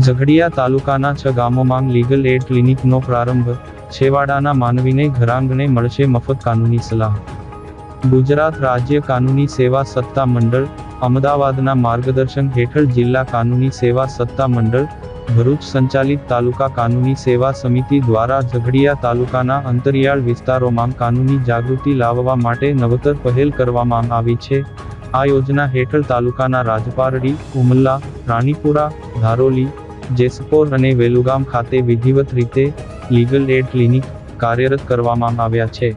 ઝઘડિયા તાલુકાના 6 ગામોમાં legal add ક્લિનિકનો પ્રારંભ, છેવાડાના માનવીને ઘરાંગણે મળશે મફત કાનૂની સલાહ. ગુજરાત રાજ્ય કાનૂની સેવા સત્તા મંડળ, અમદાવાદના માર્ગદર્શન હેઠળ જિલ્લા કાનૂની સેવા સત્તા મંડળ, ભરૂચ સંચાલિત તાલુકા કાનૂની સેવા સમિતિ દ્વારા ઝઘડિયા તાલુકાના અંતરિયાળ વિસ્તારોમાં કાનૂની જાગૃતિ લાવવા માટે નવતર પહેલ કરવામાં આવી છે. આ યોજના હેઠળ તાલુકાના રાજપારડી, ઉમલ્લા, રાણીપુરા, ધારોલી, જેસપોર અને વેલુગામ ખાતે વિધિવત રીતે લીગલ એડ ક્લિનિક કાર્યરત કરવામાં આવ્યા છે.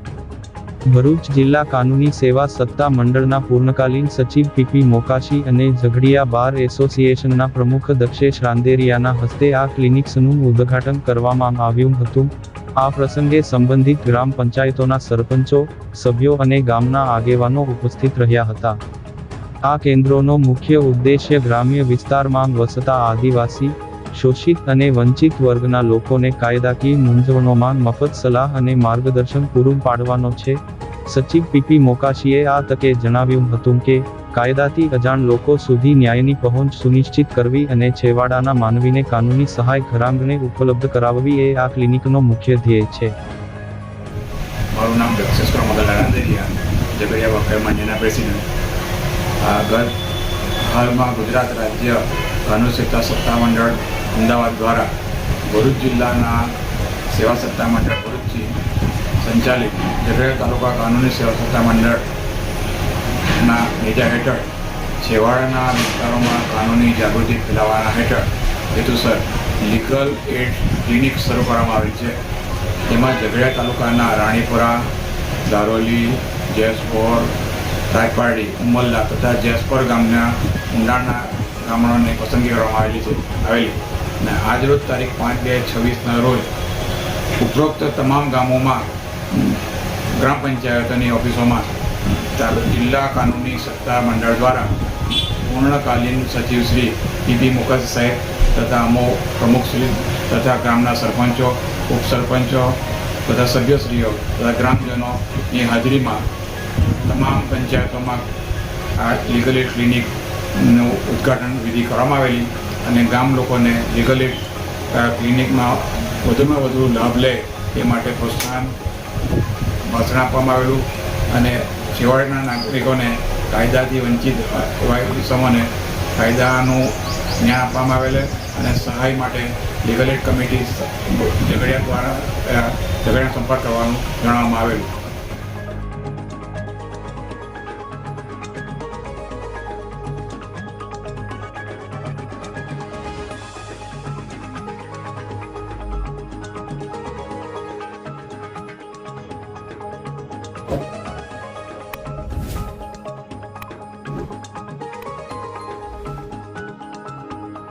ભરૂચ જિલ્લા કાનૂની સેવા સત્તા મંડળના પૂર્ણકાલીન સચિવ પીપી મોકાશી અને ઝઘડિયા બાર એસોસિએશનના પ્રમુખ દક્ષેશ રાંદેરિયાના હસ્તે આ ક્લિનિક્સનું ઉદ્ઘાટન કરવામાં આવ્યું હતું. આ પ્રસંગે સંબંધિત ગ્રામ પંચાયતોના સરપંચો, સભ્યો અને ગામના આગેવાનો ઉપસ્થિત રહ્યા હતા. આ કેન્દ્રોનો મુખ્ય ઉદ્દેશ્ય ગ્રામ્ય વિસ્તારમાં વસતા આદિવાસી, શોષિત અને વંચિત વર્ગના લોકોને કાયદાકીય મૂંઝવણોમાં મફત સલાહ અને માર્ગદર્શન પૂરું પાડવાનો છે. સચિવ પીપી મોકાશીએ આ તકે જણાવ્યું હતું કે કાયદાથી અજાણ લોકો સુધી ન્યાયની પહોંચ સુનિશ્ચિત કરવી અને છેવાડાના માનવીને કાનૂની સહાય ઘરાંગણે ઉપલબ્ધ કરાવવી એ આ ક્લિનિકનો મુખ્ય ધ્યેય છે. મારું નામ દક્ષેશ રાંદેરિયા, ઝઘડિયા વખત માન્યના પ્રેસિડેન્ટ. હાલમાં ગુજરાત રાજ્ય કાનૂની સેવા સત્તા મંડળ અમદાવાદ દ્વારા ભરૂચ જિલ્લાના સેવા સત્તા મંડળ ભરૂચથી સંચાલિત ઝઘડિયા તાલુકા કાનૂની સેવા સત્તા મંડળના નેજા હેઠળ છેવાડાના વિસ્તારોમાં કાનૂની જાગૃતિ ફેલાવવાના હેઠળ હેતુસર લીગલ એડ ક્લિનિક શરૂ કરવામાં આવી છે. જેમાં ઝઘડિયા તાલુકાના રાણીપુરા, ધારોલી, જેસપોર, રાજપારડી, ઉમલ્લા તથા જેસપોર ગામના ઊંડાણના ગામડાઓની પસંદગી કરવામાં આવેલી અને આજરોજ તારીખ 5/2/26ના રોજ ઉપરોક્ત તમામ ગામોમાં ગ્રામ પંચાયતોની ઓફિસોમાં જિલ્લા કાનૂની સત્તા મંડળ દ્વારા પૂર્ણકાલીન સચિવ શ્રી પીપી મોકાશી સાહેબ તથા અમો પ્રમુખશ્રી તથા ગામના સરપંચો, ઉપસરપંચો તથા સભ્યશ્રીઓ તથા ગ્રામજનોની હાજરીમાં તમામ પંચાયતોમાં આ લીગલ એડ ક્લિનિકનું ઉદ્ઘાટન વિધિ કરવામાં આવેલી અને ગામ લોકોને લીગલ એડ ક્લિનિકમાં વધુમાં વધુ લાભ લે તે માટે પ્રોત્સાહન ભાષણ આપવામાં આવેલું અને છેવાડાના નાગરિકોને કાયદાથી વંચિત એવા કિસ્સાઓને કાયદાનું જ્ઞાન આપવામાં આવેલ અને સહાય માટે લીગલ એડ કમિટી ઝઘડિયા દ્વારા ઝઘડિયા સંપર્ક કરવાનું જણાવવામાં આવેલું.